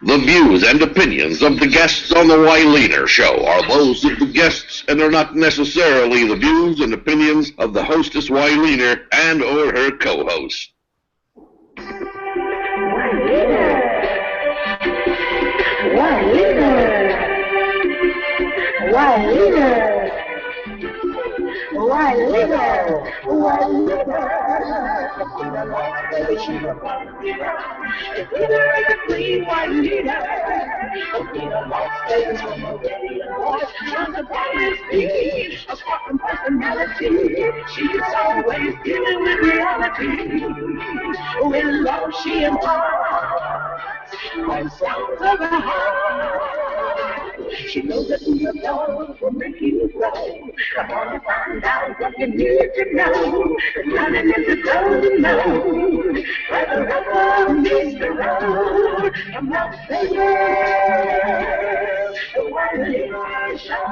The views and opinions of the guests on the Wyleaner Show are those of the guests and are not necessarily the views and opinions of the hostess Wyleaner and or her co-host. She's always dealing with reality. With love she imparts on sounds of her heart. She knows that the love will make you grow. Come on and find out what you need to know. Running if you don't know. Where the rubber meets the road. I'm not saying the Wyleaner Show.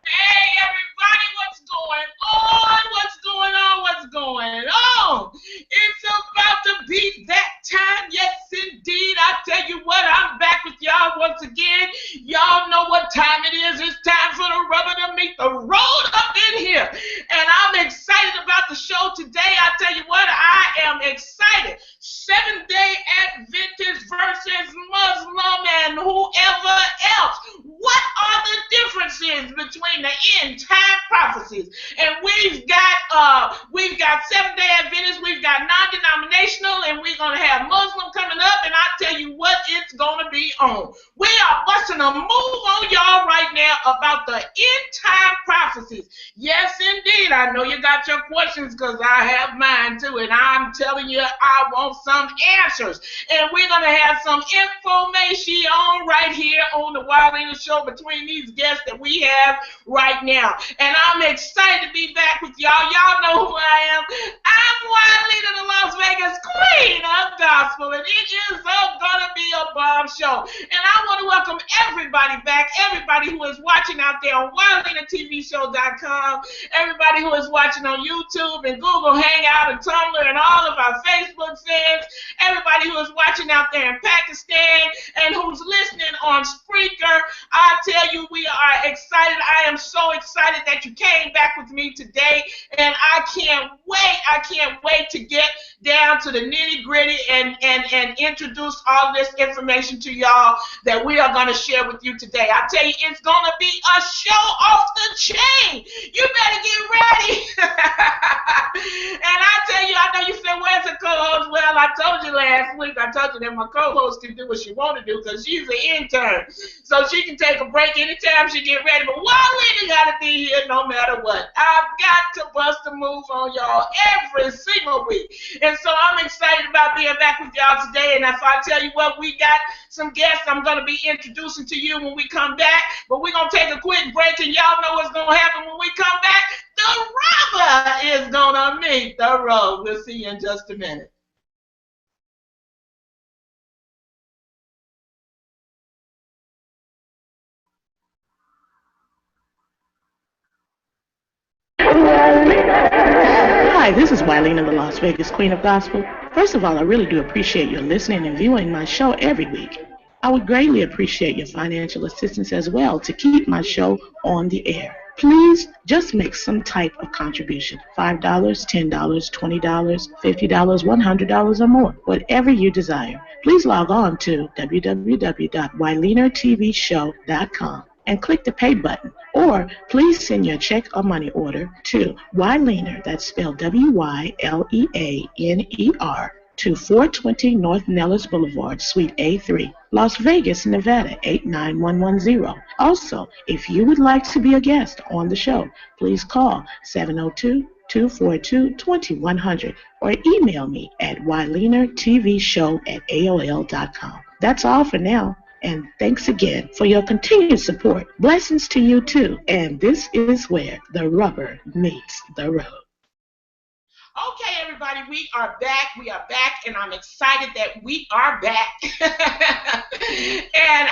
Hey everybody, what's going on? What's going on? What's going on? It's about to be that time. Yes, indeed. I tell you what, I'm back with y'all once again. Y'all know what time it is. It's time for the rubber to meet the road up in here. And I'm excited about the show today. I tell you what, I am excited. Seventh-day Adventist versus Muslim and whoever else. What are the differences between the end time prophecies? And we've got Seventh-day Adventists, we've got non-denominational, and we're gonna have Muslim coming up. And I tell you what, it's gonna be on. We are busting a move on y'all right now about the end time prophecies. Yes, indeed. I know you got your questions because I have mine too, and I'm telling you, I want some answers. And we're gonna have some information on right here on the Wyleaner Show between these guests that we have right now. And I'm excited to be back with y'all. Y'all know who I am. I'm Wyleaner, the Las Vegas Queen of Gospel, and it is gonna be a bomb show. And I want to welcome everybody back, everybody who is watching out there on WyleanerTVShow.com, everybody who is watching on YouTube and Google Hangout and Tumblr and all of our Facebook fans, everybody who is watching out there in Pakistan and who's listening on Spreaker. I tell you, we are excited. I am so excited that you came back with me today, and I can't wait to get down to the nitty-gritty and introduce all this information to y'all that we are going to share with you today. I tell you, it's going to be a show off the chain. You better get ready. And I tell you, I know you said, where's the co-host? Well, I told you last week, I told you that my co-host can do what she want to do because she's an intern. So she can take a break anytime she get ready. But Wyleaner got to be here no matter what. I've got to bust a move on y'all every single week. And so I'm excited about being back with y'all today. And if I tell you what, we got some guests I'm going to be introducing to you when we come back. But we're going to take a quick break, and y'all know what's going to happen when we come back. The rubber is going to meet the road. We'll see you in just a minute. Hi, this is Wyleaner, the Las Vegas Queen of Gospel. First of all, I really do appreciate your listening and viewing my show every week. I would greatly appreciate your financial assistance as well to keep my show on the air. Please just make some type of contribution. $5, $10, $20, $50, $100 or more, whatever you desire. Please log on to www.WyleanerTVShow.com and click the pay button, or please send your check or money order to Wyleaner, that's spelled WYLEANER, to 420 North Nellis Boulevard, Suite A3, Las Vegas, Nevada 89110. Also, if you would like to be a guest on the show, please call 702-242-2100 or email me at WyleanerTVShow@AOL.com. That's all for now. And thanks again for your continued support. Blessings to you too. And this is where the rubber meets the road. Okay, everybody. everybody. We are back. We are back, and I'm excited that we are back. And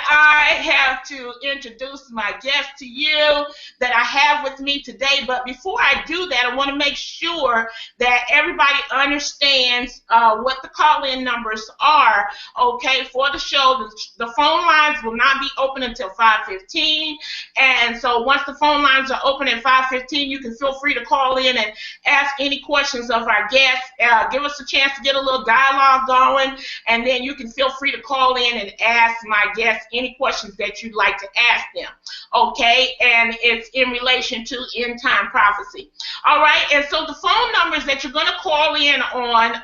I have to introduce my guest to you that I have with me today. But before I do that, I want to make sure that everybody understands what the call-in numbers are, okay, for the show. The phone lines will not be open until 5:15. And so once the phone lines are open at 5:15, you can feel free to call in and ask any questions of our guests. Give us a chance to get a little dialogue going, and then you can feel free to call in and ask my guests any questions that you'd like to ask them, okay? And it's in relation to end-time prophecy. All right, and so the phone numbers that you're going to call in on,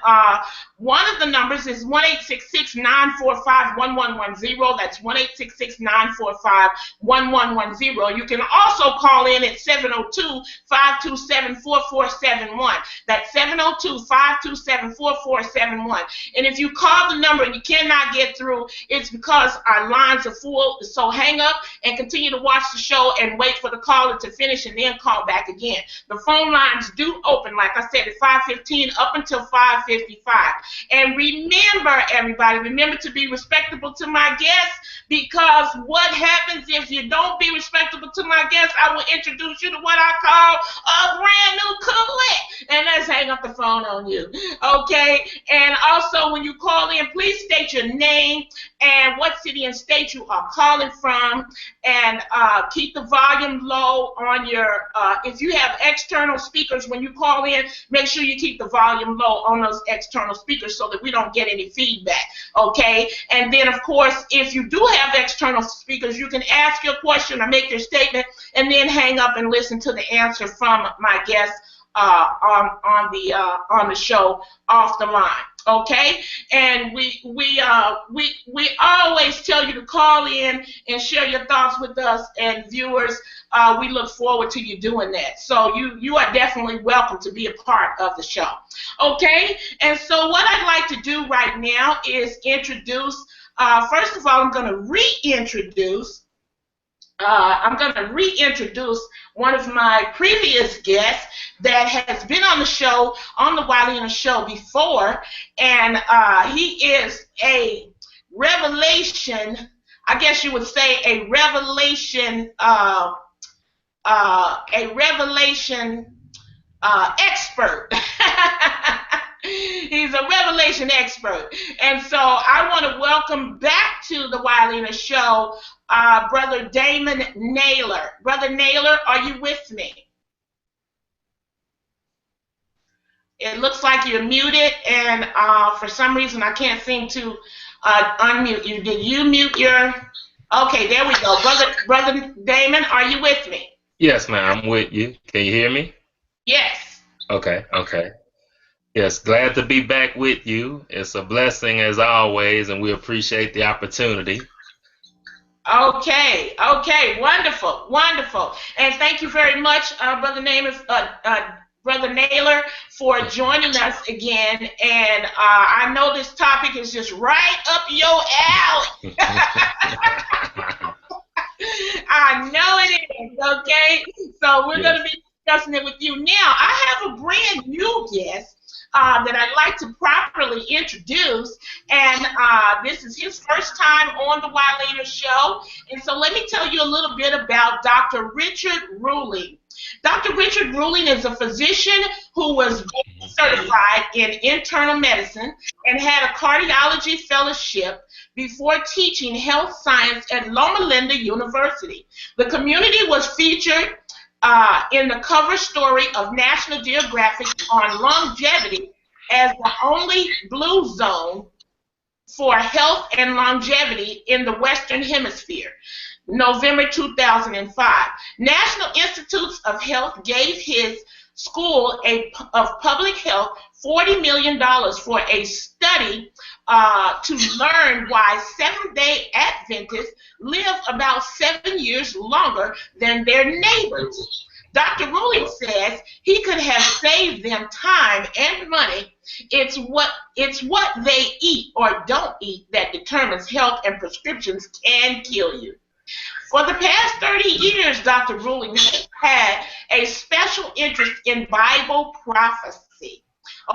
one of the numbers is 1-866-945-1110. That's 1-866-945-1110. You can also call in at 702-527-4471. That's 702-527-4471. And if you call the number and you cannot get through, it's because our lines are full. So hang up and continue to watch the show and wait for the caller to finish and then call back again. The phone lines do open, like I said, at 5:15 up until 5:55. And remember, everybody, remember to be respectable to my guests, because what happens if you don't be respectable to my guests, I will introduce you to what I call a brand new collect, and let's hang up the phone on you, okay? And also, when you call in, please state your name and what city and state you are calling from, and keep the volume low on your, if you have external speakers, when you call in, make sure you keep the volume low on those external speakers so that we don't get any feedback, okay? And then, of course, if you do have external speakers, you can ask your question or make your statement and then hang up and listen to the answer from my guest on the show off the line, okay? And we always tell you to call in and share your thoughts with us, and viewers, we look forward to you doing that. So you are definitely welcome to be a part of the show, okay? And so what I'd like to do right now is introduce, first of all, I'm going to reintroduce one of my previous guests that has been on the show, on the Wiley show before, and he is a revelation, I guess you would say a revelation expert. He's a revelation expert. And so I want to welcome back to the Wiley show Brother Damon Naylor. Brother Naylor, are you with me? It looks like you're muted, and for some reason I can't seem to unmute you. Did you mute your... Okay, there we go. Brother Damon, are you with me? Yes, ma'am, I'm with you. Can you hear me? Yes. Okay. Yes, glad to be back with you. It's a blessing as always, and we appreciate the opportunity. Okay, wonderful. And thank you very much, Brother Naylor, for joining us again. And I know this topic is just right up your alley. I know it is, okay? So we're going to be discussing it with you. Now, I have a brand new guest that I'd like to properly introduce, and this is his first time on the Wiley show. And so let me tell you a little bit about Dr. Richard Ruhling. Dr. Richard Ruhling is a physician who was certified in internal medicine and had a cardiology fellowship before teaching health science at Loma Linda University. The community was featured in the cover story of National Geographic on longevity as the only blue zone for health and longevity in the Western Hemisphere, November 2005. National Institutes of Health gave his School of Public Health $40 million for a study to learn why Seventh-day Adventists live about 7 years longer than their neighbors. Dr. Ruhling says he could have saved them time and money. It's what they eat or don't eat that determines health, and prescriptions can kill you. For the past 30 years, Dr. Ruhling has had a special interest in Bible prophecy.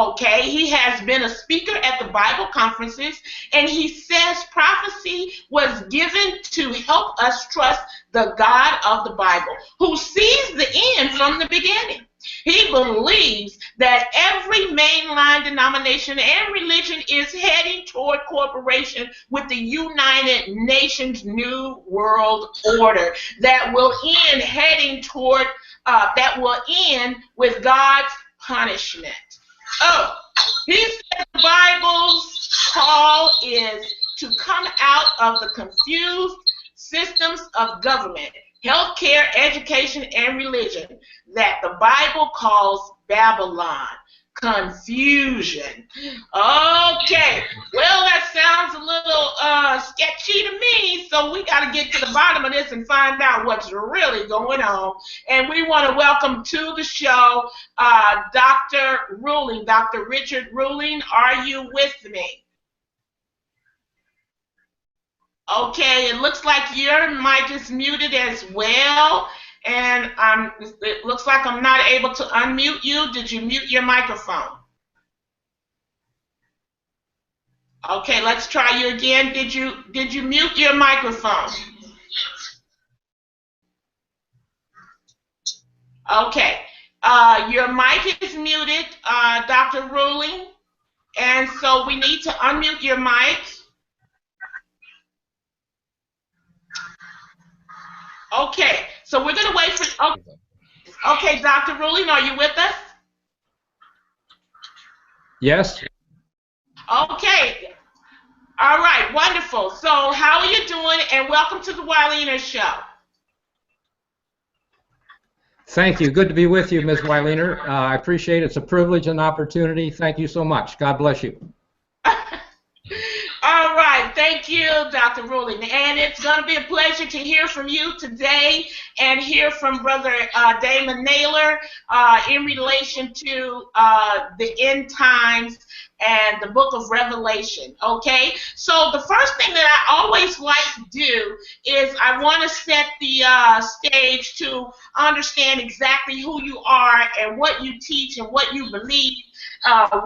Okay, he has been a speaker at the Bible conferences, and he says prophecy was given to help us trust the God of the Bible, who sees the end from the beginning. He believes that every mainline denomination and religion is heading toward cooperation with the United Nations New World Order that will end with God's punishment. Oh, he said the Bible's call is to come out of the confused systems of government, healthcare, education, and religion that the Bible calls Babylon. Confusion. Okay, well, that sounds a little sketchy to me, so we got to get to the bottom of this and find out what's really going on. And we want to welcome to the show Dr. Ruhling, Dr. Richard Ruhling. Are you with me? Okay, it looks like your mic is muted as well. And it looks like I'm not able to unmute you. Did you mute your microphone? Okay, let's try you again. Did you mute your microphone? Okay, your mic is muted, Dr. Ruhling, and so we need to unmute your mic. Okay, so we're going to wait for... Okay, Dr. Ruhling, are you with us? Yes. Okay. All right, wonderful. So how are you doing? And welcome to the Wylener Show. Thank you. Good to be with you, Ms. Wylener. I appreciate it. It's a privilege and opportunity. Thank you so much. God bless you. All right, thank you, Dr. Ruhling. And it's going to be a pleasure to hear from you today and hear from Brother Damon Naylor in relation to the end times and the book of Revelation, okay? So the first thing that I always like to do is I want to set the stage to understand exactly who you are and what you teach and what you believe,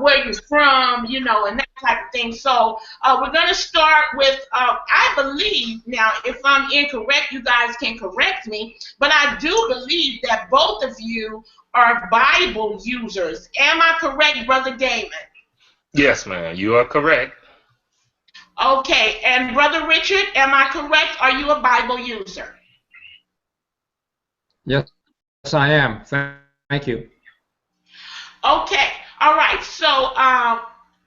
where you're from, you know, and that type of thing. So we're going to start with, I believe, now if I'm incorrect, you guys can correct me, but I do believe that both of you are Bible users. Am I correct, Brother Damon? Yes, ma'am, you are correct. Okay, and Brother Richard, am I correct? Are you a Bible user? Yes, I am. Thank you. Okay, all right. So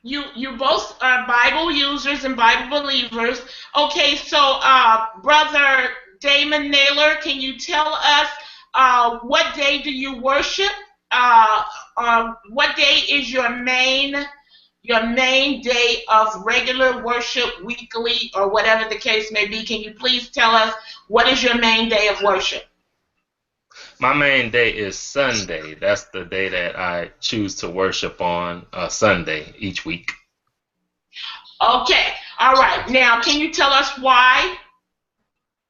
you both are Bible users and Bible believers. Okay, so Brother Damon Naylor, can you tell us what day do you worship? What day is your main day of regular worship, weekly, or whatever the case may be? Can you please tell us what is your main day of worship? My main day is Sunday. That's the day that I choose to worship on, Sunday each week. Okay, all right. Now, can you tell us why?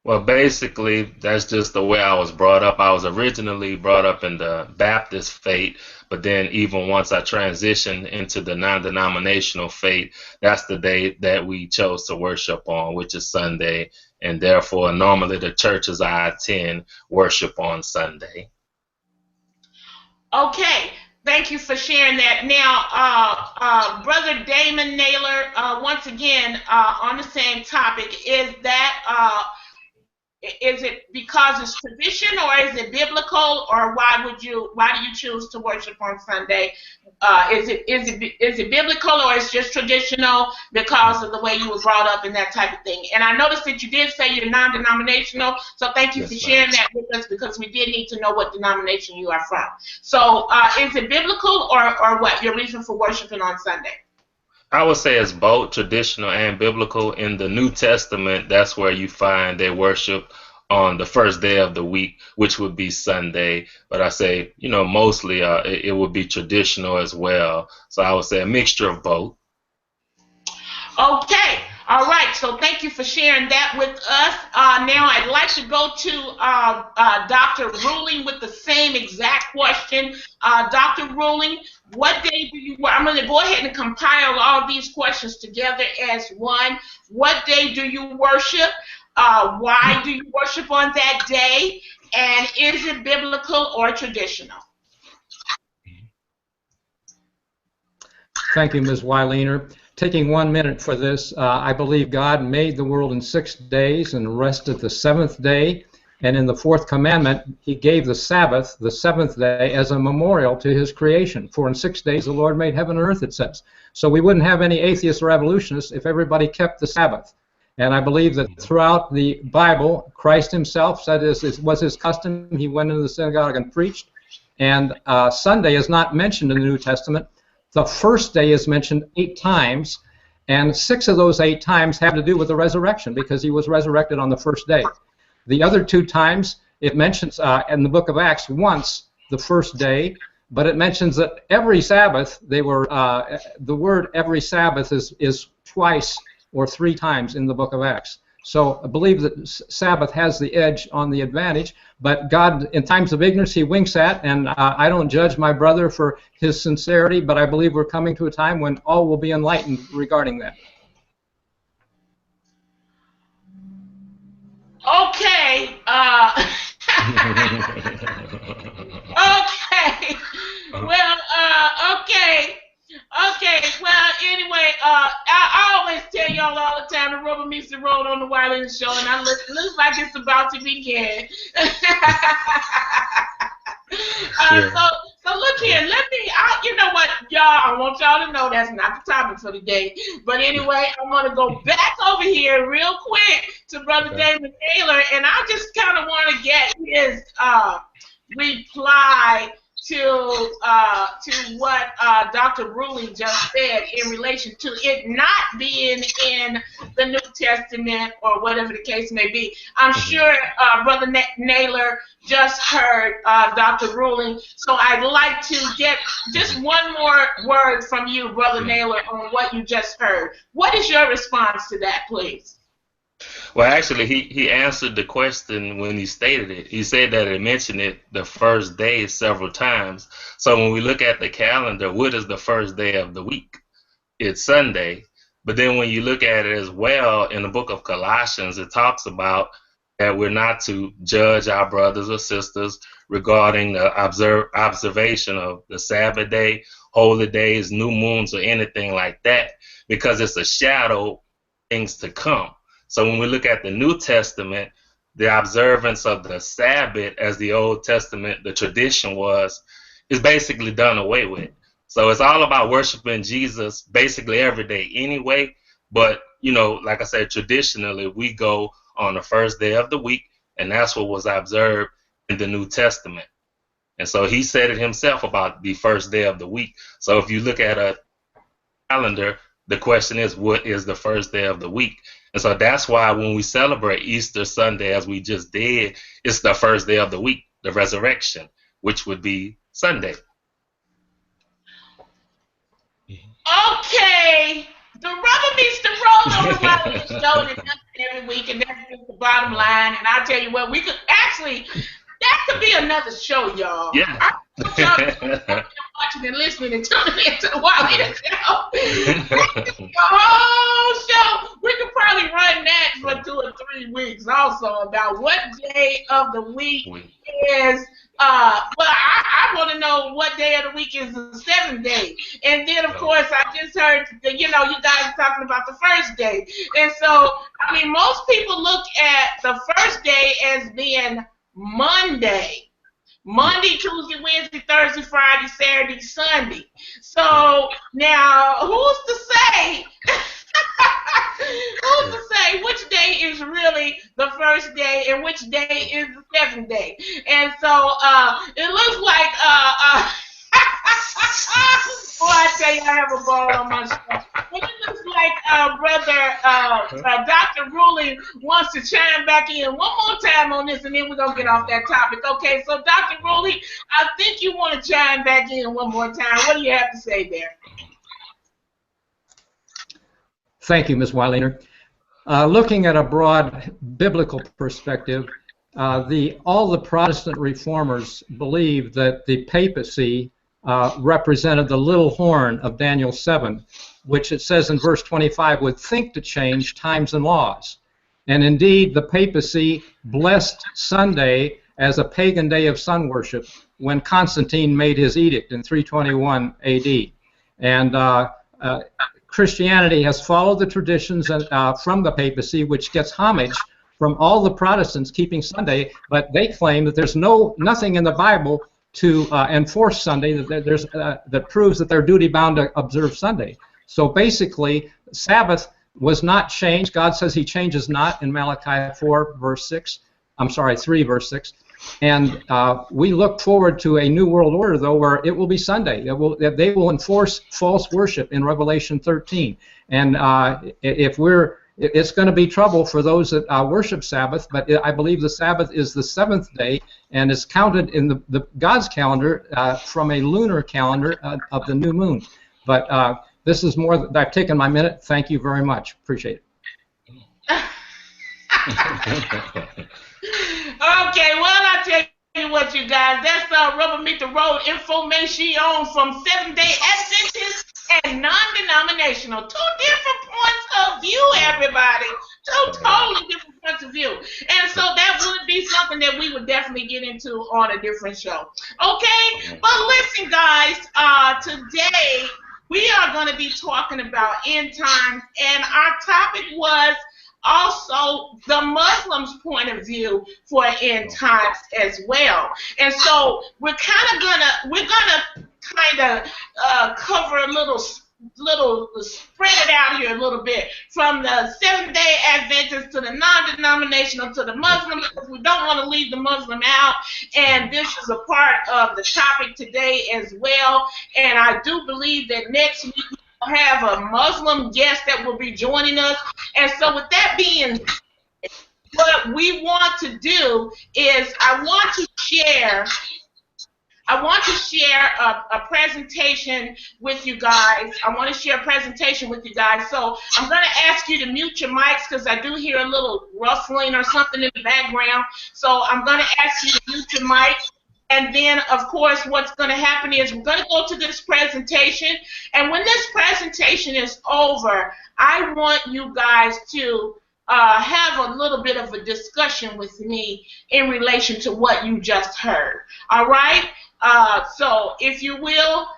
Well, basically, that's just the way I was brought up. I was originally brought up in the Baptist faith, but then even once I transitioned into the non-denominational faith, that's the day that we chose to worship on, which is Sunday, and therefore normally the churches I attend worship on Sunday. Okay, thank you for sharing that. Now, Brother Damon Naylor, once again, on the same topic, is it because it's tradition, or is it biblical, or why do you choose to worship on Sunday? Is it biblical, or it's just traditional because of the way you were brought up and that type of thing? And I noticed that you did say you're non-denominational, so thank you for sharing that with us, because we did need to know what denomination you are from. So is it biblical, or what, your reason for worshiping on Sunday? I would say it's both traditional and biblical. In the New Testament, that's where you find they worship on the first day of the week, which would be Sunday. But I say, you know, mostly it would be traditional as well. So I would say a mixture of both. Okay. All right, so thank you for sharing that with us. Now I'd like to go to Dr. Ruhling with the same exact question. Dr. Ruhling, what day do you work? I'm going to go ahead and compile all these questions together as one. What day do you worship? Why do you worship on that day? And is it biblical or traditional? Thank you, Ms. Weiliner. Taking 1 minute for this, I believe God made the world in 6 days and rested the 7th day. And in the 4th commandment, he gave the Sabbath, the 7th day, as a memorial to his creation. For in 6 days the Lord made heaven and earth, it says. So we wouldn't have any atheists or evolutionists if everybody kept the Sabbath. And I believe that throughout the Bible, Christ himself said it was his custom. He went into the synagogue and preached. And Sunday is not mentioned in the New Testament. The first day is mentioned 8 times, and 6 of those 8 times have to do with the resurrection because he was resurrected on the first day. The other 2 times, it mentions in the book of Acts once the first day, but it mentions that every Sabbath, they were, the word every Sabbath is twice or 3 times in the book of Acts. So I believe that Sabbath has the edge on the advantage, but God, in times of ignorance, he winks at, and I don't judge my brother for his sincerity, but I believe we're coming to a time when all will be enlightened regarding that. Okay. Okay. Well, okay. Okay, well, anyway, I always tell y'all all the time the rubber meets the road on the Weiliner Show, and looks like it's about to begin. So look here, you know what, y'all, I want y'all to know that's not the topic for today. But anyway, I'm going to go back over here real quick to Brother David Taylor, and I just kind of want to get his reply to what Dr. Ruhling just said in relation to it not being in the New Testament or whatever the case may be. I'm sure Brother Naylor just heard Dr. Ruhling, so I'd like to get just one more word from you, Brother Naylor, on what you just heard. What is your response to that, please? Well, actually, he answered the question when he stated it. He said that it mentioned it the first day several times. So when we look at the calendar, what is the first day of the week? It's Sunday. But then when you look at it as well, in the book of Colossians, it talks about that we're not to judge our brothers or sisters regarding the observation of the Sabbath day, holy days, new moons, or anything like that, because it's a shadow of things to come. So when we look at the New Testament, the observance of the Sabbath, as the Old Testament, the tradition was, is basically done away with. So it's all about worshiping Jesus basically every day anyway. But, you know, like I said, traditionally, we go on the first day of the week, and that's what was observed in the New Testament. And so he said it himself about the first day of the week. So if you look at a calendar, the question is, what is the first day of the week? And so that's why when we celebrate Easter Sunday, as we just did, it's the first day of the week, the resurrection, which would be Sunday. Okay. The rubber meets the road on the Weiliner Show, and it's every week, and that's just the bottom line. And I'll tell you what, we could actually, that could be another show, y'all. Yeah. I want y'all to watching and listening and tuning into the Weiliner Show. The whole show. We could probably run that for 2 or 3 weeks also about what day of the week is. Well, I want to know what day of the week is the 7th day. And then, of course, I just heard, you know, you guys talking about the first day. And so, I mean, most people look at the first day as being Monday. Monday, Tuesday, Wednesday, Thursday, Friday, Saturday, Sunday. So now, who's to say? Who's to say which day is really the first day and which day is the 7th day? And so it looks like boy, I tell you, I have a ball on my shoulder. But it looks like Brother Dr. Ruhling wants to chime back in one more time on this, and then we're going to get off that topic. Okay, so Dr. Ruhling, I think you want to chime back in one more time. What do you have to say there? Thank you, Ms. Weiliner. Looking at a broad biblical perspective, all the Protestant reformers believed that the papacy represented the little horn of Daniel 7, which it says in verse 25 would think to change times and laws. And indeed, the papacy blessed Sunday as a pagan day of sun worship when Constantine made his edict in 321 AD. And Christianity has followed the traditions from the papacy, which gets homage from all the Protestants keeping Sunday, but they claim that there's nothing in the Bible to enforce Sunday that proves that they're duty-bound to observe Sunday. So basically, Sabbath was not changed. God says He changes not in Malachi 4, verse 6. I'm sorry, 3, verse 6. And we look forward to a new world order, though, where it will be Sunday. They will enforce false worship in Revelation 13. And it's going to be trouble for those that worship Sabbath, but I believe the Sabbath is the 7th day and is counted in the God's calendar from a lunar calendar of the new moon. But this is more. I've taken my minute. Thank you very much. Appreciate it. Okay, well, I tell you what, you guys, that's Rubber Meet the Road information from Seventh-day Adventists and non-denominational. 2 different points of view, everybody. 2 totally different points of view. And so that would be something that we would definitely get into on a different show. Okay? But listen, guys, today we are going to be talking about end times, and our topic was also the Muslims' point of view for end times as well. And so we're gonna cover a little spread it out here a little bit from the Seventh-day Adventists to the non-denominational to the Muslims, because we don't want to leave the Muslim out, and this is a part of the topic today as well. And I do believe that next week we'll have a Muslim guest that will be joining us. And so with that being said, what we want to do is I want to share a presentation with you guys. So I'm going to ask you to mute your mics because I do hear a little rustling or something in the background. So I'm going to ask you to mute your mics. And then, of course, what's going to happen is we're going to go to this presentation. And when this presentation is over, I want you guys to have a little bit of a discussion with me in relation to what you just heard. All right? So if you will,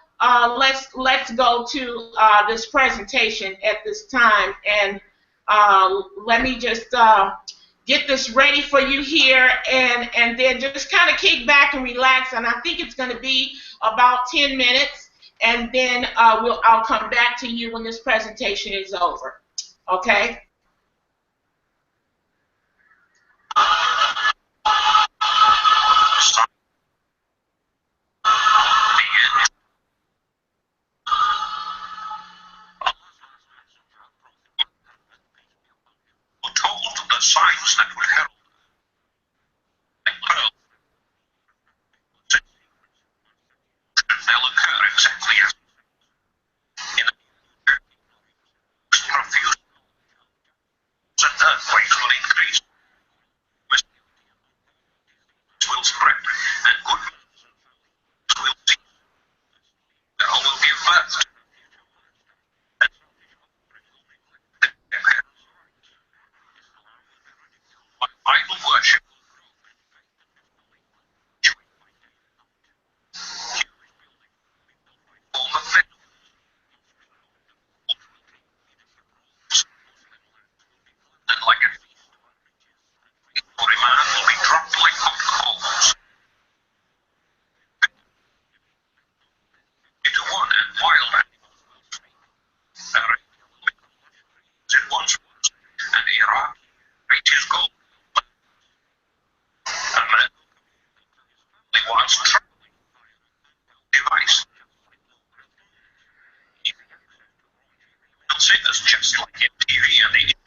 let's go to this presentation at this time. And let me just get this ready for you here, and then just kind of kick back and relax. And I think it's going to be about 10 minutes, and then I'll come back to you when this presentation is over. Okay? Signs that will herald they'll occur exactly as in profuse and earthquakes will increase, which will spread, and good will see. There will give birth. Idol worship. All the things. And like a every man will be dropped like hot coals. Into one and wild animals. It once was, and Iraq reached his goal. Wants traveling device. You'll see this just like in TV and the internet.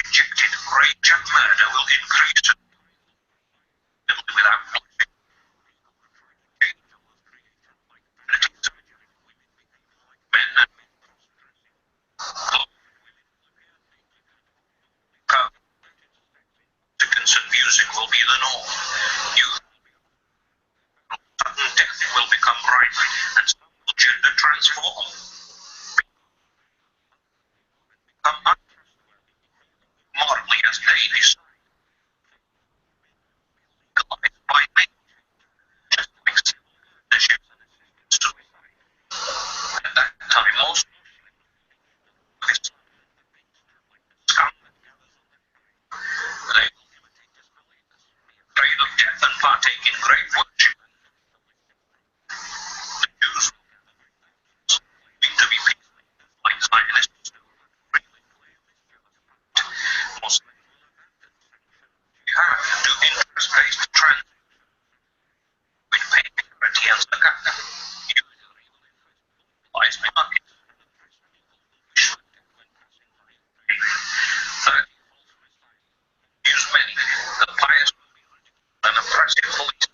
Rejected rage and murder will increase without men and partake in great worship. The Jews will to be peaceful, like Zionists. Muslims have to interest-based trends with pay charity and zakat. Utilized market. Third, use many, the pious and oppressive police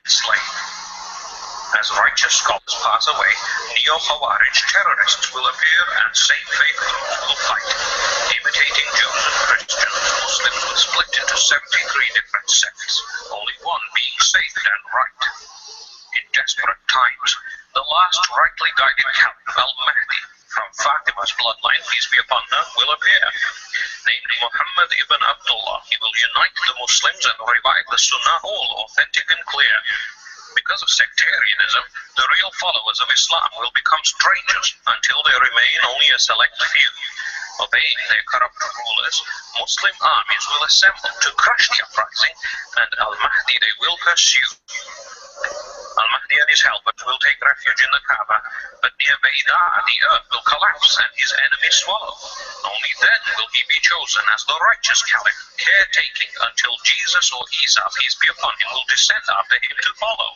slave. As righteous scholars pass away, neo-Khawarij terrorists will appear and same faith groups will fight. Imitating Jews and Christians, Muslims will split into 73 different sects, only one being safe and right. In desperate times, the last rightly guided caliph, Al-Mahdi, from Fatima's bloodline, peace be upon her, will appear. Named Muhammad ibn Abdullah, he will unite the Muslims and revive the Sunnah, all authentic and clear. Because of sectarianism, the real followers of Islam will become strangers until they remain only a select few. Obeying their corrupt rulers, Muslim armies will assemble to crush the uprising, and Al-Mahdi they will pursue. Al-Mahdi and his helpers will take refuge in the Kaaba, but near Baydah the earth will collapse and his enemies swallow. Only then will he be chosen as the righteous caliph, caretaking until Jesus or Isa, peace be upon him, will descend after him to follow.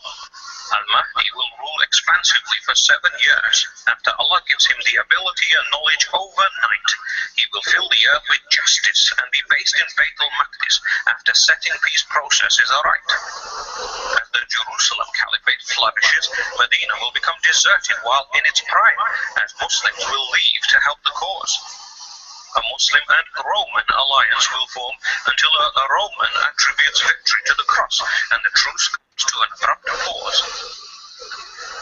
Al-Mahdi will rule expansively for 7 years. After Allah gives him the ability and knowledge overnight, he will fill the earth with justice and be based in Bayt al-Maqdis after setting peace processes aright. As the Jerusalem Caliphate flourishes, Medina will become deserted while in its prime, as Muslims will leave to help the cause. A Muslim and Roman alliance will form until a Roman attributes victory to the cross and the truce comes to an abrupt pause.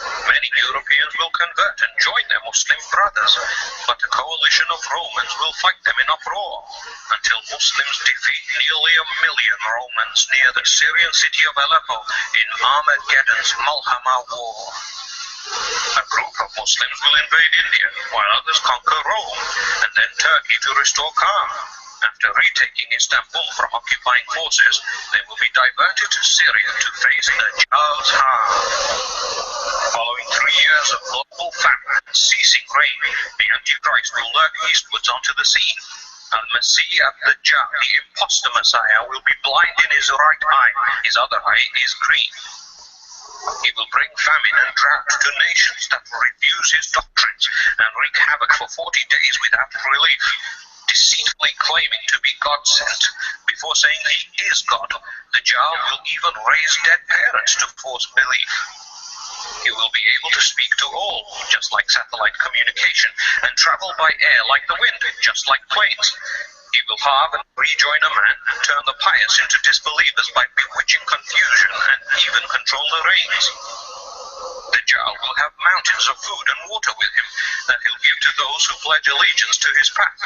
Many Europeans will convert and join their Muslim brothers, but a coalition of Romans will fight them in uproar until Muslims defeat nearly 1 million Romans near the Syrian city of Aleppo in Armageddon's Malhama War. A group of Muslims will invade India, while others conquer Rome, and then Turkey to restore calm. After retaking Istanbul from occupying forces, they will be diverted to Syria to face the Jaw's harm. Following 3 years of global famine and ceasing rain, the Antichrist will lurk eastwards onto the scene. Al-Masih Abdujjah, the impostor Messiah, will be blind in his right eye, his other eye is green. He will bring famine and drought to nations that refuse his doctrines and wreak havoc for 40 days without relief, deceitfully claiming to be God sent. Before saying he is God, the Dajjal will even raise dead parents to force belief. He will be able to speak to all, just like satellite communication, and travel by air like the wind, just like planes. He will halve and rejoin a man, turn the pious into disbelievers by bewitching confusion, and even control the rains. The Dajjal will have mountains of food and water with him that he'll give to those who pledge allegiance to his path.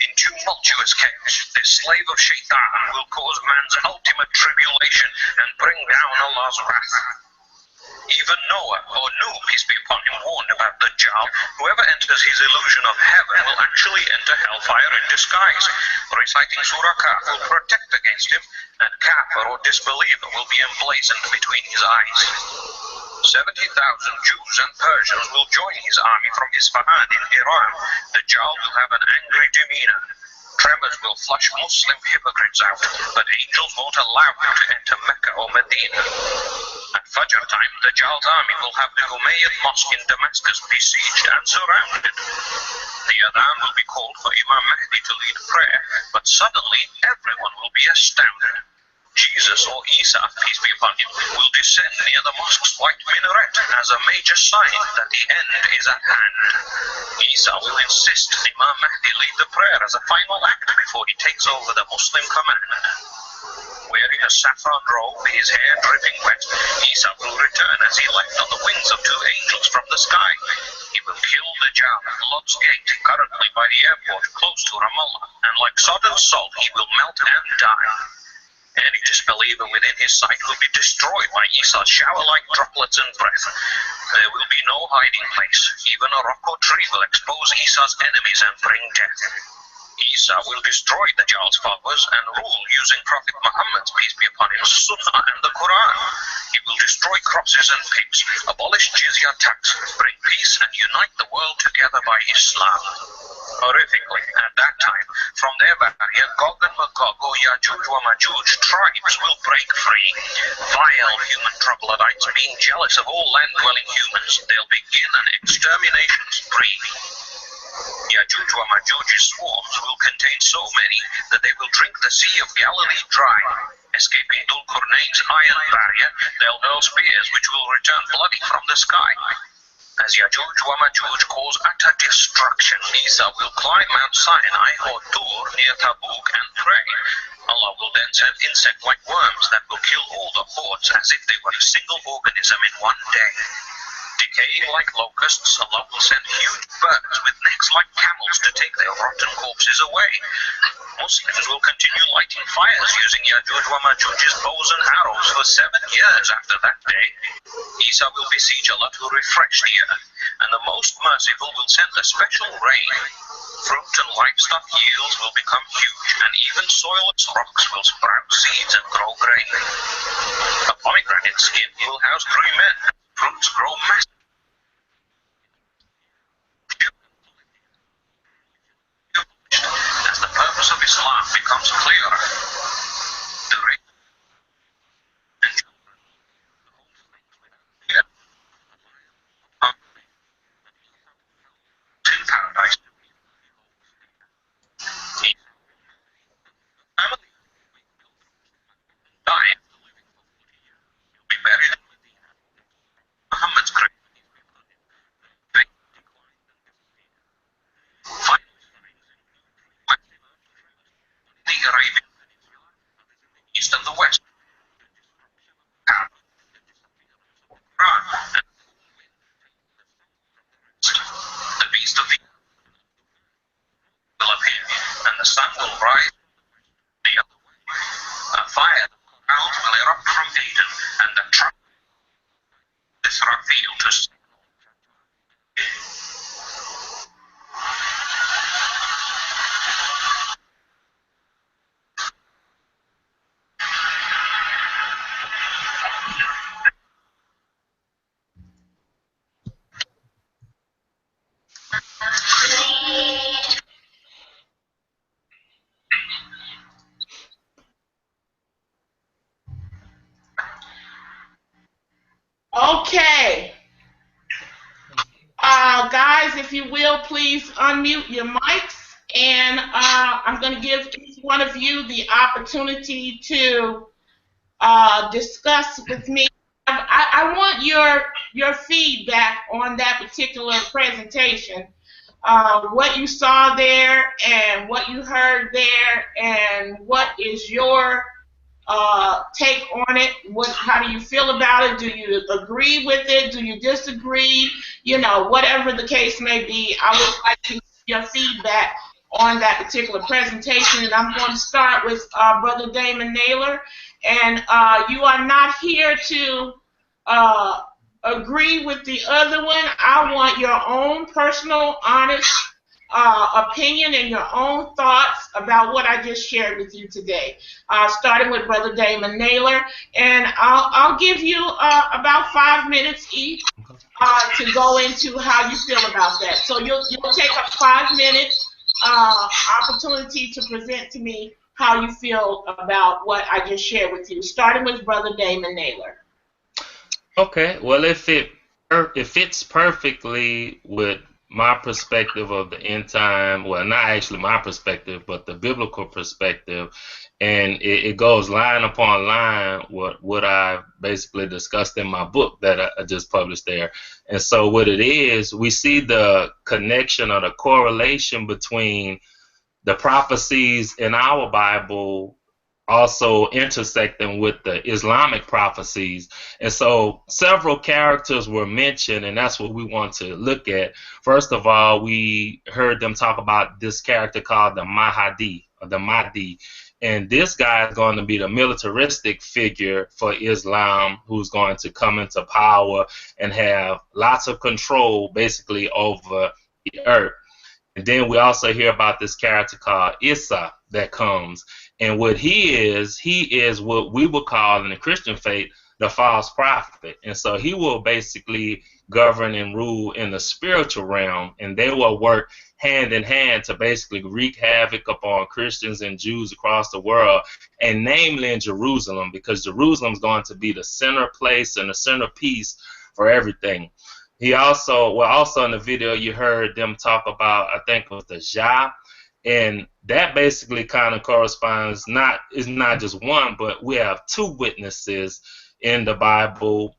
In tumultuous chaos, this slave of Shaitan will cause man's ultimate tribulation and bring down Allah's wrath. Even Noah, or Nuh, peace be upon him, warned about the Dajjal. Whoever enters his illusion of heaven will actually enter hellfire in disguise. Reciting Surah Kahf will protect against him, and kafir or disbeliever will be emblazoned between his eyes. 70,000 Jews and Persians will join his army from Isfahan in Iran. The Dajjal will have an angry demeanor. Tremors will flush Muslim hypocrites out, but angels won't allow him to enter Mecca or Medina. At Fajr time, the Dajjal's army will have the Umayyad Mosque in Damascus besieged and surrounded. The Adhan will be called for Imam Mahdi to lead prayer, but suddenly everyone will be astounded. Jesus, or Isa, peace be upon him, will descend near the mosque's white minaret as a major sign that the end is at hand. Isa will insist Imam Mahdi lead the prayer as a final act before he takes over the Muslim command. Wearing a saffron robe, his hair dripping wet, Isa will return as he left on the wings of 2 angels from the sky. He will kill the Dajjal at Lod's Gate, currently by the airport close to Ramallah, and like sodden salt he will melt and die. Any disbeliever within his sight will be destroyed by Isa's shower-like droplets and breath. There will be no hiding place. Even a rock or tree will expose Isa's enemies and bring death. Isa will destroy the Jaal's followers and rule using Prophet Muhammad's, peace be upon him, Sunnah and the Quran. He will destroy crosses and pigs, abolish jizya tax, bring peace and unite the world together by Islam. Horrifically, at that time, from their barrier, Gog and Magog, or Yajuj wa Majuj tribes will break free. Vile human troglodytes, being jealous of all land-dwelling humans, they'll begin an extermination spree. Yajuj wa Majuj's swarms will contain so many that they will drink the Sea of Galilee dry. Escaping Dhul-Qurnayn's iron barrier, they'll hurl spears which will return bloody from the sky. As Yajuj wa Majuj cause utter destruction, Isa will climb Mount Sinai or Tur near Tabuk and pray. Allah will then send insect-like worms that will kill all the hordes as if they were a single organism in one day. Decaying like locusts, Allah will send huge birds with necks like camels to take their rotten corpses away. Muslims will continue lighting fires using Yajuj wa Majuj's bows and arrows for 7 years after that day. Isa will beseech Allah to refresh the earth, and the Most Merciful will send a special rain. Fruit and livestock yields will become huge, and even soilless rocks will sprout seeds and grow grain. A pomegranate skin will house 3 men. Fruits grow massive. As the purpose of Islam becomes clearer, the rain and in paradise. Family die. Be buried. Muhammad's grave. The Arabian East and the West. The beast of the will appear, and the sun will rise the other way. A fire clouds will erupt from Eden, and the truck Israfil to Okay. Guys, if you will, please unmute your mics. And I'm going to give each one of you the opportunity to discuss with me. I want your feedback on that particular presentation. What you saw there and what you heard there, and what is your take on it? How do you feel about it? Do you agree with it? Do you disagree? You know, whatever the case may be, I would like to hear your feedback on that particular presentation. And I'm going to start with Brother Damon Naylor. And you are not here to agree with the other one. I want your own personal, honest opinion and your own thoughts about what I just shared with you today. Starting with Brother Damon Naylor, and I'll give you about 5 minutes each to go into how you feel about that. So you'll take a 5 minute opportunity to present to me how you feel about what I just shared with you. Starting with Brother Damon Naylor. Okay. Well, it fits perfectly with my perspective of the end time. Well, not actually my perspective, but the biblical perspective, and it goes line upon line what I basically discussed in my book that I just published there. And so what it is, we see the connection or the correlation between the prophecies in our Bible also intersecting with the Islamic prophecies. And so several characters were mentioned, and that's what we want to look at. First of all, we heard them talk about this character called the Mahdi, or the Mahdi. And this guy is going to be the militaristic figure for Islam, who's going to come into power and have lots of control basically over the earth. And then we also hear about this character called Issa that comes. And what he is what we would call in the Christian faith the false prophet. And so he will basically govern and rule in the spiritual realm, and they will work hand in hand to basically wreak havoc upon Christians and Jews across the world, and namely in Jerusalem, because Jerusalem is going to be the center place and the centerpiece for everything. He also in the video you heard them talk about, I think it was the Jah, and that basically kind of corresponds, it's not just one, but we have two witnesses in the Bible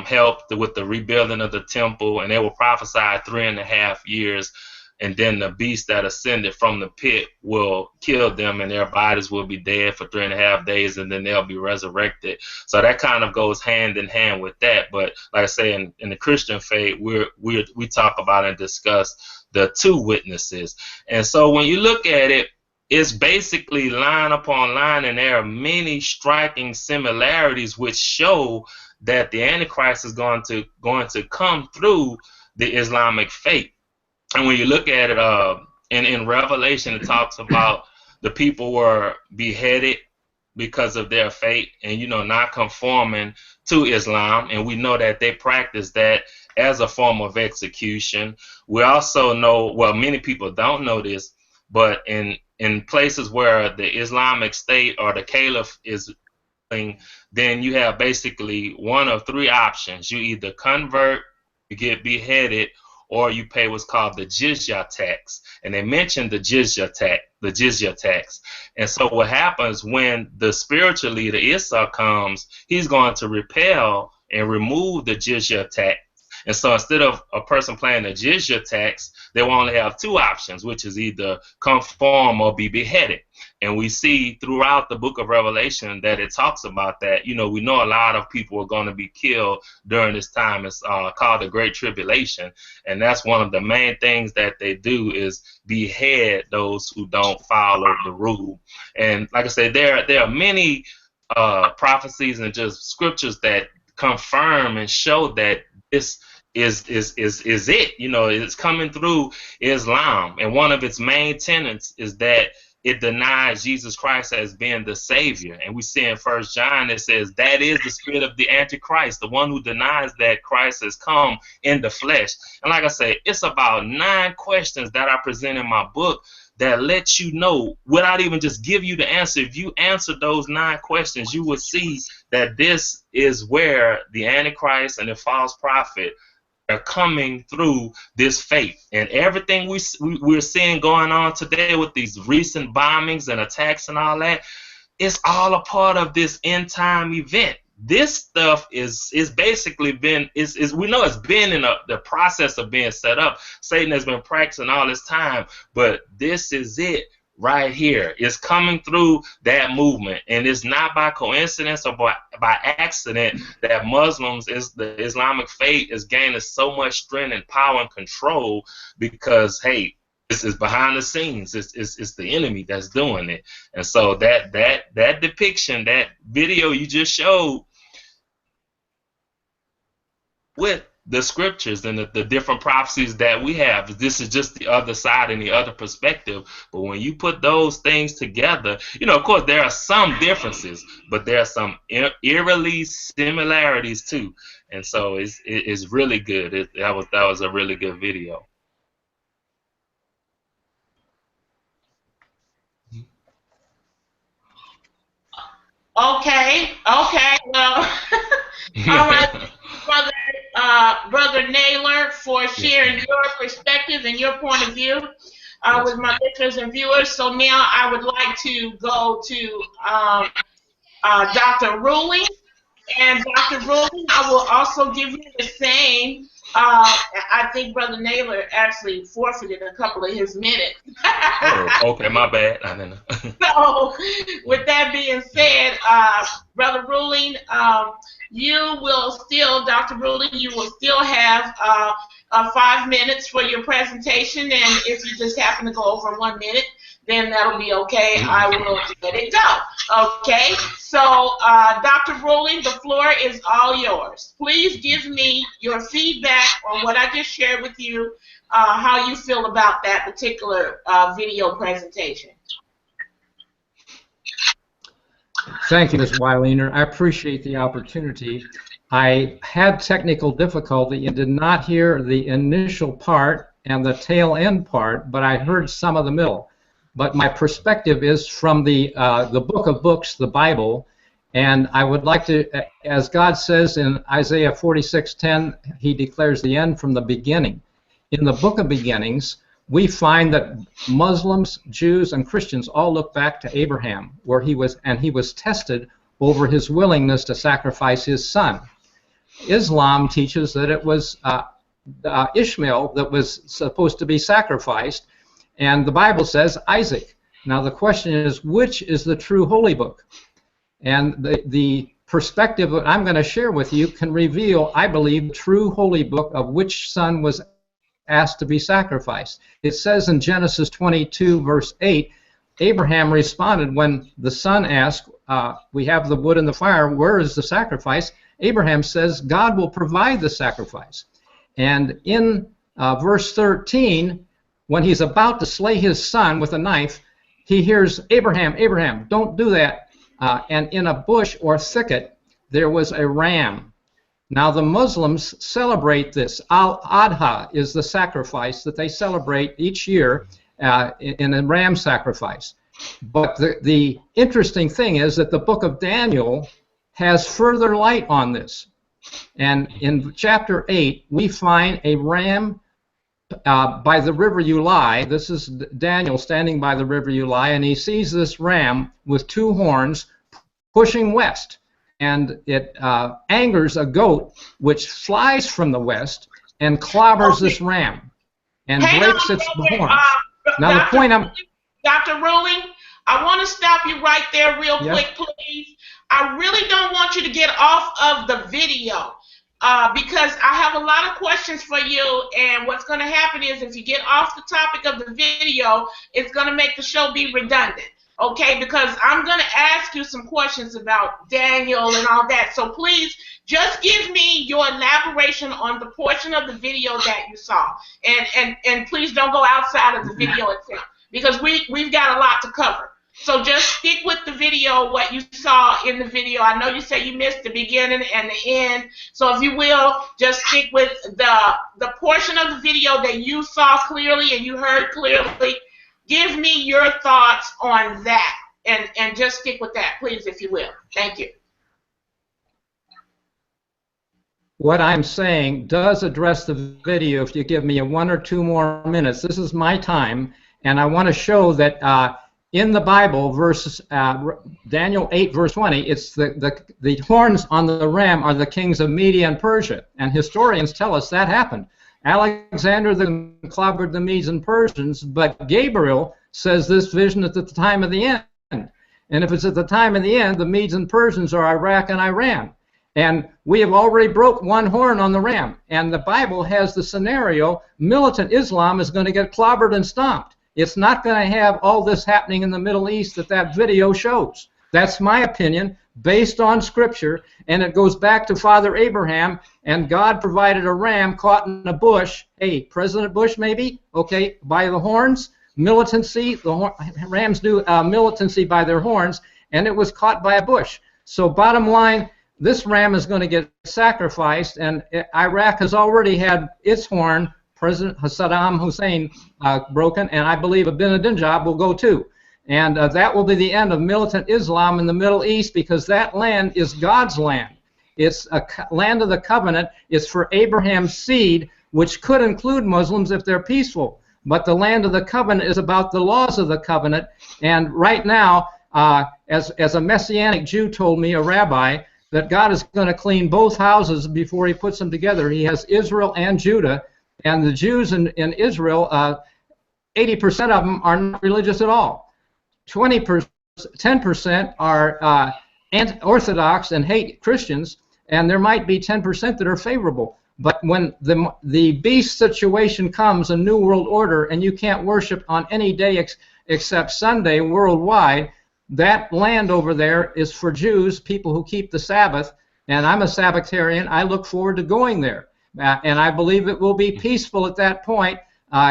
helped with the rebuilding of the temple, and they were prophesied 3.5 years, and then the beast that ascended from the pit will kill them, and their bodies will be dead for 3.5 days, and then they'll be resurrected. So that kind of goes hand in hand with that. But like I say, in the Christian faith, we talk about and discuss the two witnesses. And so when you look at it, it's basically line upon line, and there are many striking similarities which show that the Antichrist is going to come through the Islamic faith. And when you look at it, in Revelation, it talks about the people were beheaded because of their faith and, not conforming to Islam. And we know that they practice that as a form of execution. We also know, well, many people don't know this, but in places where the Islamic State or the Caliph is, then you have basically one of three options. You either convert, you get beheaded, or you pay what's called the jizya tax. And they mentioned the jizya tax. And so what happens when the spiritual leader Issa comes, he's going to repel and remove the jizya tax. And so instead of a person paying the jizya tax, they will only have two options, which is either conform or be beheaded. And we see throughout the book of Revelation that it talks about that. We know a lot of people are going to be killed during this time. It's called the Great Tribulation. And that's one of the main things that they do is behead those who don't follow the rule. And like I said, there are many prophecies and just scriptures that confirm and show that this is it. It's coming through Islam, and one of its main tenets is that it denies Jesus Christ as being the Savior. And we see in 1 John it says that is the spirit of the Antichrist, the one who denies that Christ has come in the flesh. And like I say, it's about 9 questions that I present in my book that lets you know, without even just give you the answer. If you answer those 9 questions, you will see that this is where the Antichrist and the false prophet are coming through this faith. And everything we're seeing going on today with these recent bombings and attacks and all that, it's all a part of this end time event. This stuff is basically been, we know it's been in the process of being set up. Satan has been practicing all this time, but this is it right here. It's coming through that movement, and it's not by coincidence or by accident that the Islamic faith is gaining so much strength and power and control, because hey, this is behind the scenes. It's the enemy that's doing it. And so that depiction, that video you just showed with the scriptures and the different prophecies that we have, this is just the other side and the other perspective. But when you put those things together, of course there are some differences, but there are some eerily similarities too. And so it's really good. That was a really good video. Okay, well, all right, Brother Naylor, for sharing your perspective and your point of view with my listeners and viewers. So now I would like to go to Dr. Ruhling. And Dr. Ruhling, I will also give you the same. I think Brother Naylor actually forfeited a couple of his minutes. Oh, okay, my bad. I didn't know. So, with that being said, Brother Ruhling, you will still, Dr. Ruhling, you will still have 5 minutes for your presentation, and if you just happen to go over 1 minute, then that'll be okay. I will let it go. Okay? So, Dr. Ruhling, the floor is all yours. Please give me your feedback on what I just shared with you, how you feel about that particular video presentation. Thank you, Ms. Weiliner. I appreciate the opportunity. I had technical difficulty and did not hear the initial part and the tail end part, but I heard some of the middle. But my perspective is from the book of books, the Bible, and I would like to, as God says in Isaiah 46:10, He declares the end from the beginning. In the book of beginnings, we find that Muslims, Jews, and Christians all look back to Abraham, where he was tested over his willingness to sacrifice his son. Islam teaches that it was Ishmael that was supposed to be sacrificed, and the Bible says Isaac. Now the question is, which is the true holy book? And the perspective that I'm going to share with you can reveal, I believe, the true holy book of which son was asked to be sacrificed. It says in Genesis 22, verse 8, Abraham responded when the son asked, we have the wood and the fire, where is the sacrifice? Abraham says, God will provide the sacrifice. And in verse 13, when he's about to slay his son with a knife, he hears, Abraham, Abraham, don't do that. And in a bush or thicket, there was a ram. Now the Muslims celebrate this. Al-Adha is the sacrifice that they celebrate each year in a ram sacrifice. But the interesting thing is that the book of Daniel has further light on this. And in chapter 8, we find a ram by the river Ulai. This is Daniel standing by the river Ulai, and he sees this ram with two horns pushing west. And it angers a goat which flies from the west and clobbers this ram and breaks its horns. Now the point I'm... Dr. Ruhling, I want to stop you right there real quick, please. I really don't want you to get off of the video because I have a lot of questions for you, and what's going to happen is if you get off the topic of the video, it's going to make the show be redundant. Okay, because I'm going to ask you some questions about Daniel and all that. So please, just give me your elaboration on the portion of the video that you saw. And please don't go outside of the video itself, because we've got a lot to cover. So just stick with the video, what you saw in the video. I know you say you missed the beginning and the end. So if you will, just stick with the portion of the video that you saw clearly and you heard clearly. Give me your thoughts on that, and just stick with that, please, if you will. Thank you. What I'm saying does address the video if you give me 1 or 2 more minutes. This is my time, and I want to show that in the Bible, Daniel 8, verse 20, it's the horns on the ram are the kings of Media and Persia, and historians tell us that happened. Alexander then clobbered the Medes and Persians, but Gabriel says this vision is at the time of the end. And if it's at the time of the end, the Medes and Persians are Iraq and Iran. And we have already broke one horn on the ram. And the Bible has the scenario, militant Islam is going to get clobbered and stomped. It's not going to have all this happening in the Middle East that video shows. That's my opinion, based on Scripture, and it goes back to Father Abraham, and God provided a ram caught in a bush. Hey, President Bush maybe? Okay, by the horns, militancy, rams do militancy by their horns, and it was caught by a bush. So bottom line, this ram is going to get sacrificed, and Iraq has already had its horn, President Saddam Hussein, broken, and I believe Ahmadinejad will go too. And that will be the end of militant Islam in the Middle East, because that land is God's land. It's a land of the covenant. It's for Abraham's seed, which could include Muslims if they're peaceful. But the land of the covenant is about the laws of the covenant. And right now, as a Messianic Jew told me, a rabbi, that God is going to clean both houses before he puts them together. He has Israel and Judah. And the Jews in Israel, 80% of them are not religious at all. 10% are Orthodox and hate Christians, and there might be 10% that are favorable. But when the beast situation comes, a new world order, and you can't worship on any day except Sunday worldwide. That land over there is for Jews, people who keep the Sabbath, and I'm a Sabbatarian. I look forward to going there, and I believe it will be peaceful at that point.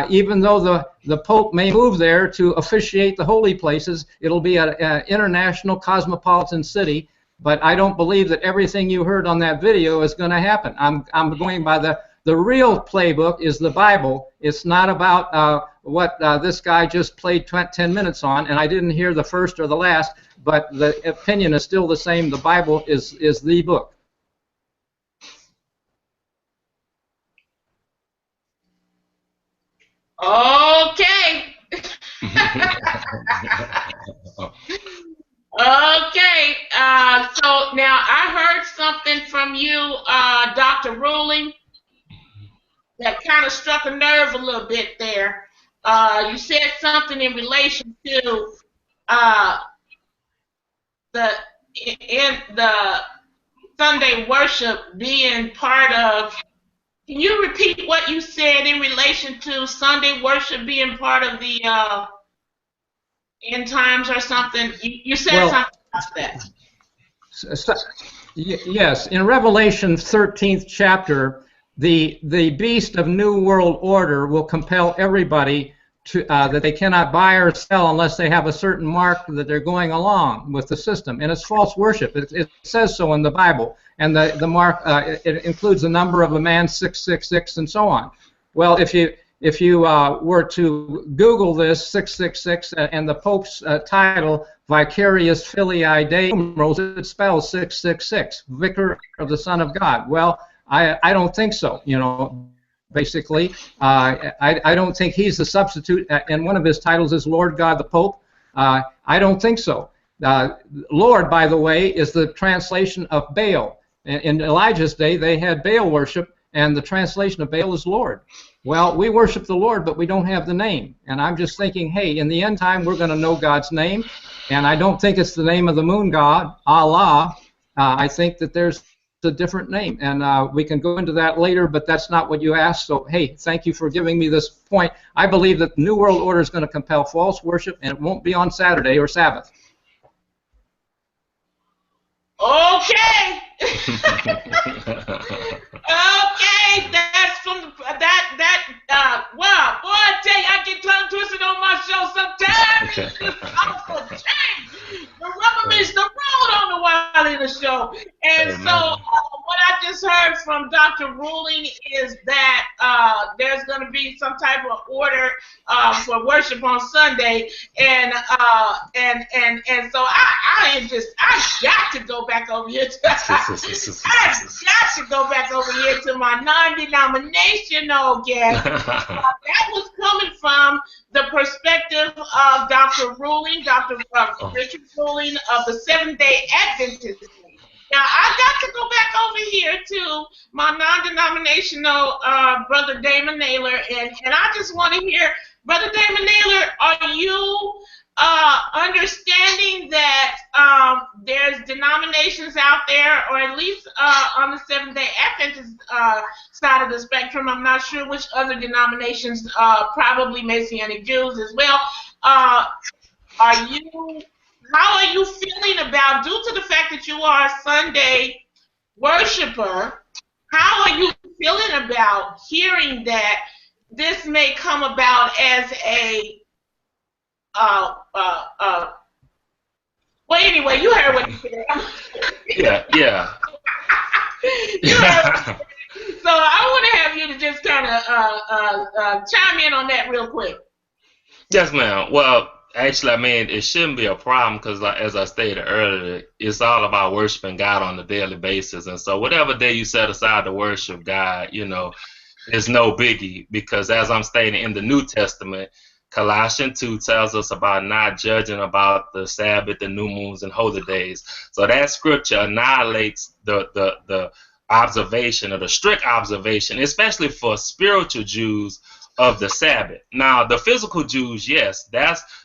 Even though the Pope may move there to officiate the holy places, it'll be an international cosmopolitan city. But I don't believe that everything you heard on that video is going to happen. I'm going by the real playbook is the Bible. It's not about what this guy just played 10 minutes on, and I didn't hear the first or the last, but the opinion is still the same. The Bible is the book. Okay. Okay. So now I heard something from you, Dr. Ruhling, that kind of struck a nerve a little bit there. You said something in relation to the Sunday worship being part of. Can you repeat what you said in relation to Sunday worship being part of the end times or something? You said something about that. Yes, in Revelation 13th chapter, the beast of New World Order will compel everybody to that they cannot buy or sell unless they have a certain mark that they're going along with the system, and it's false worship. It says so in the Bible, and the mark it includes the number of a man, 666, and so on. Well, if you were to Google this 666 and the Pope's title, Vicarious Filii Dei, it spells 666, Vicar of the Son of God. Well, I don't think so. You know, basically, I don't think he's the substitute. And one of his titles is Lord God the Pope. I don't think so. Lord, by the way, is the translation of Baal. In Elijah's day, they had Baal worship, and the translation of Baal is Lord. Well, we worship the Lord, but we don't have the name. And I'm just thinking, hey, in the end time, we're going to know God's name. And I don't think it's the name of the moon god, Allah. I think that there's a different name. And we can go into that later, but that's not what you asked. So, hey, thank you for giving me this point. I believe that the New World Order is going to compel false worship, and it won't be on Saturday or Sabbath. Okay. Okay, that's from wow, boy, I tell you, I get tongue twisted on my show sometimes. The rubber meets the road on the Wiley show. And so what I just heard from Dr. Ruhling is that there's going to be some type of order for worship on Sunday, and so I got to go back over here to my non-denominational guest. That was coming from the perspective of Dr. Ruhling, Dr. Richard Ruhling of the Seventh-day Adventist. Now, I got to go back over here to my non-denominational Brother Damon Naylor, and I just want to hear, Brother Damon Naylor, are you understanding that there's denominations out there, or at least on the Seventh-day Adventist side of the spectrum? I'm not sure which other denominations, probably Messianic Jews as well. How are you feeling about, due to the fact that you are a Sunday worshiper, how are you feeling about hearing that this may come about as a well, anyway, you heard what he said. Yeah. You heard. So I want to have you to just kind of chime in on that real quick. Yes, ma'am. Well, actually, I mean, it shouldn't be a problem because, like, as I stated earlier, it's all about worshiping God on a daily basis. And so whatever day you set aside to worship God, you know, is no biggie, because as I'm stating in the New Testament, Colossians 2 tells us about not judging about the Sabbath, the new moons, and holy days. So that scripture annihilates the observation, or the strict observation, especially for spiritual Jews, of the Sabbath. Now, the physical Jews, yes,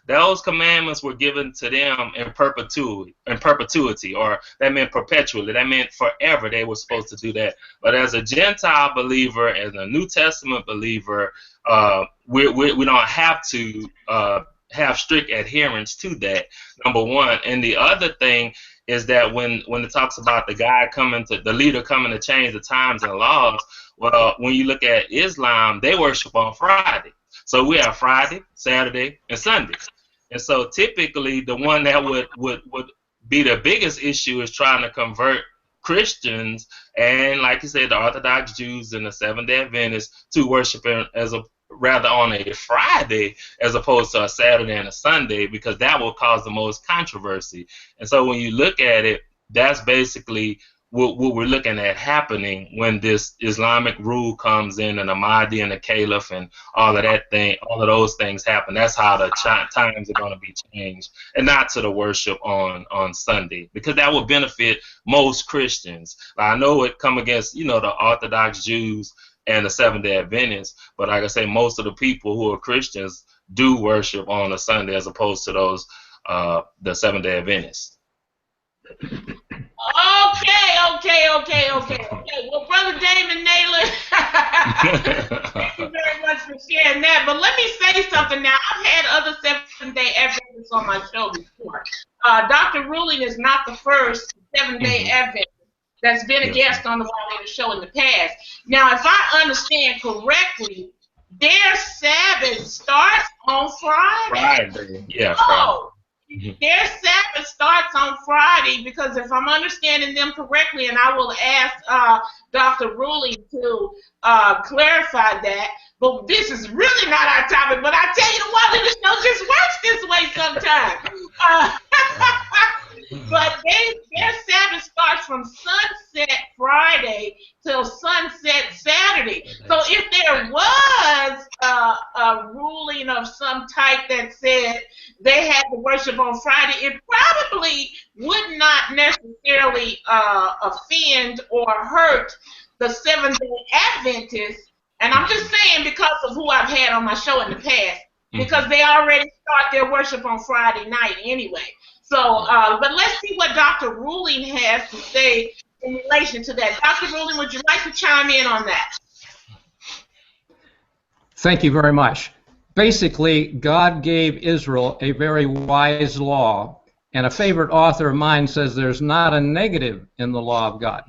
those commandments were given to them in perpetuity, or that meant perpetually. That meant forever they were supposed to do that. But as a Gentile believer, as a New Testament believer, we don't have to have strict adherence to that, number one. And the other thing is that when it talks about the leader coming to change the times and laws, well, when you look at Islam, they worship on Friday. So we have Friday, Saturday, and Sunday. And so typically the one that would be the biggest issue is trying to convert Christians and, like you said, the Orthodox Jews and the Seventh-day Adventists to worshiping rather on a Friday as opposed to a Saturday and a Sunday, because that will cause the most controversy. And so when you look at it, that's basically what we're looking at happening when this Islamic rule comes in, and the Mahdi and the Caliph and all of those things happen. That's how the times are going to be changed, and not to the worship on Sunday, because that would benefit most Christians. I know it come against, the Orthodox Jews and the Seventh-day Adventists, but like I say, most of the people who are Christians do worship on a Sunday as opposed to those the Seventh-day Adventists. Okay. Well, Brother Damon Naylor, thank you very much for sharing that. But let me say something now. I've had other Seventh-day Adventists on my show before. Dr. Ruhling is not the first Seventh-day Adventist that's been a guest on the Wild show in the past. Now, if I understand correctly, their Sabbath starts on Friday. Yeah, Friday. Their Sabbath starts on Friday, because if I'm understanding them correctly, and I will ask Dr. Ruhling to clarify that, but this is really not our topic, but I tell you, the Wild show just works this way sometimes. But their Sabbath starts from sunset Friday till sunset Saturday. So if there was a ruling of some type that said they had to worship on Friday, it probably would not necessarily offend or hurt the Seventh-day Adventists. And I'm just saying, because of who I've had on my show in the past, because they already start their worship on Friday night anyway. So, but let's see what Dr. Ruhling has to say in relation to that. Dr. Ruhling, would you like to chime in on that? Thank you very much. Basically, God gave Israel a very wise law, and a favorite author of mine says there's not a negative in the law of God.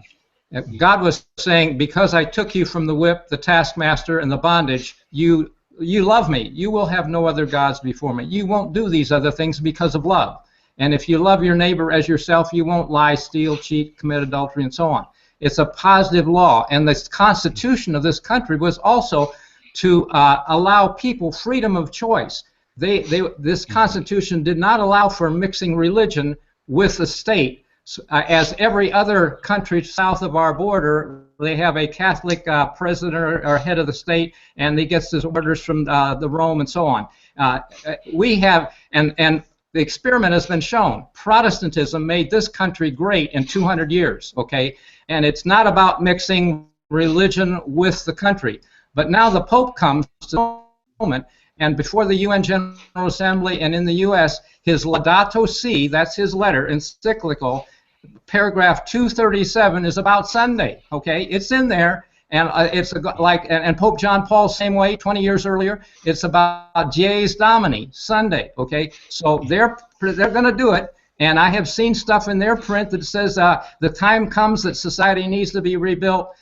God was saying, because I took you from the whip, the taskmaster, and the bondage, you love me. You will have no other gods before me. You won't do these other things because of love. And if you love your neighbor as yourself, you won't lie, steal, cheat, commit adultery, and so on. It's a positive law. And the Constitution of this country was also to allow people freedom of choice. This Constitution did not allow for mixing religion with the state. As every other country south of our border, they have a Catholic president or head of the state, and he gets his orders from the Rome and so on. We have, and the experiment has been shown. Protestantism made this country great in 200 years, okay? And it's not about mixing religion with the country. But now the Pope comes to the moment, and before the UN General Assembly and in the U.S., his Laudato Si, that's his letter, encyclical, paragraph 237 is about Sunday, okay? It's in there. And and Pope John Paul, same way, 20 years earlier, it's about Dies Domini, Sunday, okay? So they're going to do it, and I have seen stuff in their print that says the time comes that society needs to be rebuilt.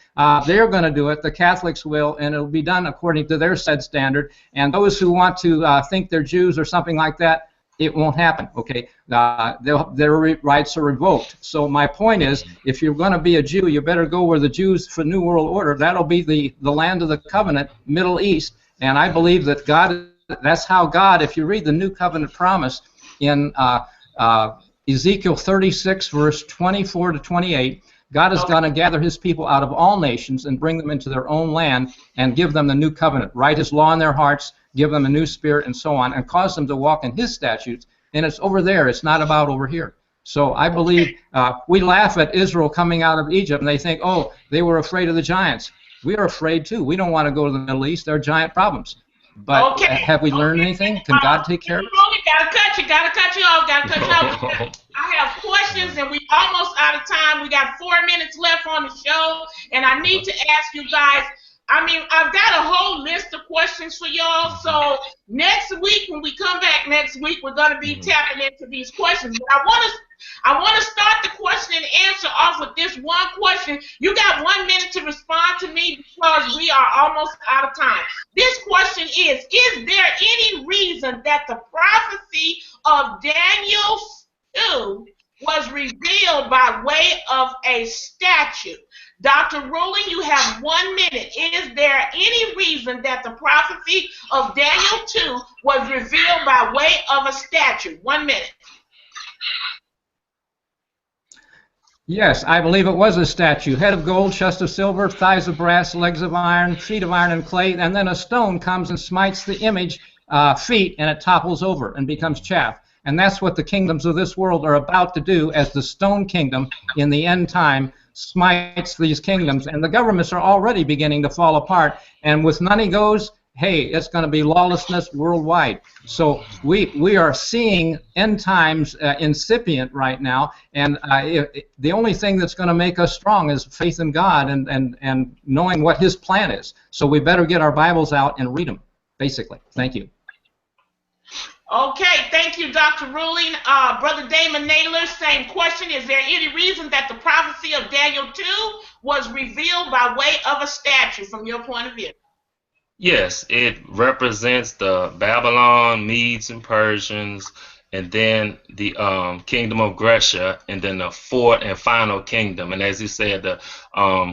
They're going to do it, the Catholics will, and it'll be done according to their said standard. And those who want to think they're Jews or something like that, it won't happen, okay? Their rights are revoked. So my point is, if you're going to be a Jew, you better go where the Jews for New World Order. That'll be the land of the covenant, Middle East. And I believe that God, that's how God, if you read the New Covenant promise in Ezekiel 36, verse 24 to 28, God is going to gather his people out of all nations and bring them into their own land and give them the new covenant, write his law in their hearts, give them a new spirit and so on, and cause them to walk in his statutes. And it's over there. It's not about over here. So I believe we laugh at Israel coming out of Egypt, and they think, oh, they were afraid of the giants. We are afraid, too. We don't want to go to the Middle East. There are giant problems. But have we learned anything? Can God take care of it? Gotta cut you off. I have questions, and we're almost out of time. We got 4 minutes left on the show, and I need to ask you guys, I've got a whole list of questions for y'all. So next week, when we come back next week, we're going to be tapping into these questions. But I want to start the question and answer off with this one question. You got 1 minute to respond to me because we are almost out of time. This question is there any reason that the prophecy of Daniel 2 was revealed by way of a statue? Dr. Ruhling, you have 1 minute. Is there any reason that the prophecy of Daniel 2 was revealed by way of a statue? 1 minute. Yes, I believe it was a statue. Head of gold, chest of silver, thighs of brass, legs of iron, feet of iron and clay, and then a stone comes and smites the image feet, and it topples over and becomes chaff. And that's what the kingdoms of this world are about to do, as the stone kingdom in the end time smites these kingdoms. And the governments are already beginning to fall apart. And with money goes, hey, it's going to be lawlessness worldwide. So we are seeing end times incipient right now, and the only thing that's going to make us strong is faith in God and knowing what His plan is. So we better get our Bibles out and read them, basically. Thank you. Okay, thank you, Dr. Ruhling. Brother Damon Naylor, same question. Is there any reason that the prophecy of Daniel 2 was revealed by way of a statue from your point of view? Yes, it represents the Babylon, Medes and Persians, and then the kingdom of Grecia, and then the fourth and final kingdom. And as he said, the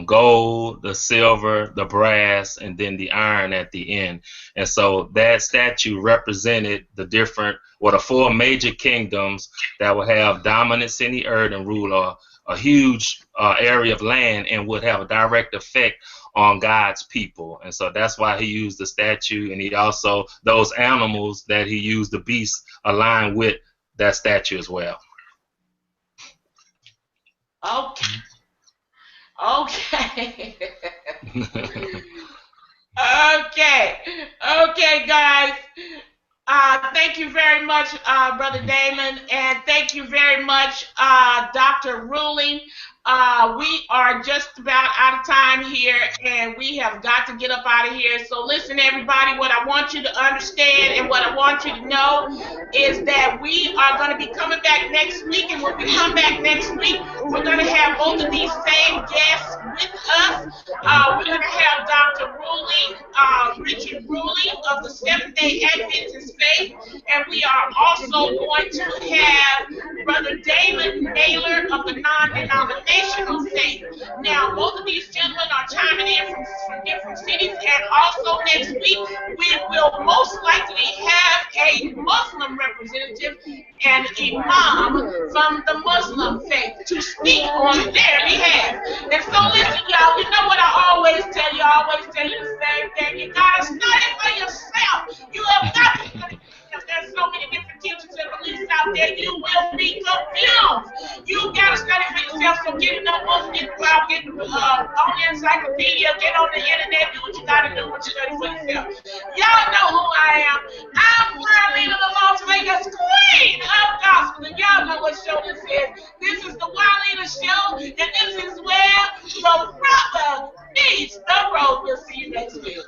gold, the silver, the brass, and then the iron at the end. And so that statue represented the different, the four major kingdoms that will have dominance in the earth and rule a huge area of land and would have a direct effect on God's people. And so that's why he used the statue, and he also, those animals that he used, the beasts, align with that statue as well. Okay. Okay, guys. Thank you very much, Brother Damon, and thank you very much, Dr. Ruhling. We are just about out of time here, and we have got to get up out of here. So listen, everybody, what I want you to understand and what I want you to know is that we are going to be coming back next week, and when we come back next week, we're going to have both of these same guests with us. We're going to have Dr. Ruhling, Richard Ruhling of the Seventh-day Adventist Faith, and we are also going to have Brother Damon Naylor of the Non-Denominational Faith. Now, both of these gentlemen are chiming in from different cities, and also next week we will most likely have a Muslim representative and imam from the Muslim faith to speak on their behalf. And so listen, y'all, you know what I always tell you? I always tell you the same thing. You gotta study for yourself. You have got to study. There's so many different teachers and beliefs out there, you will be confused. You got to study for yourself, so get in the books, get out, get on the encyclopedia, get on the internet, do what you got to do, what you study for yourself. Y'all know who I am. I'm Marlene of the Las Vegas Queen of Gospel, and y'all know what show this is. This is the Wylena Show, and this is where the rubber meets the road. We'll see you next week.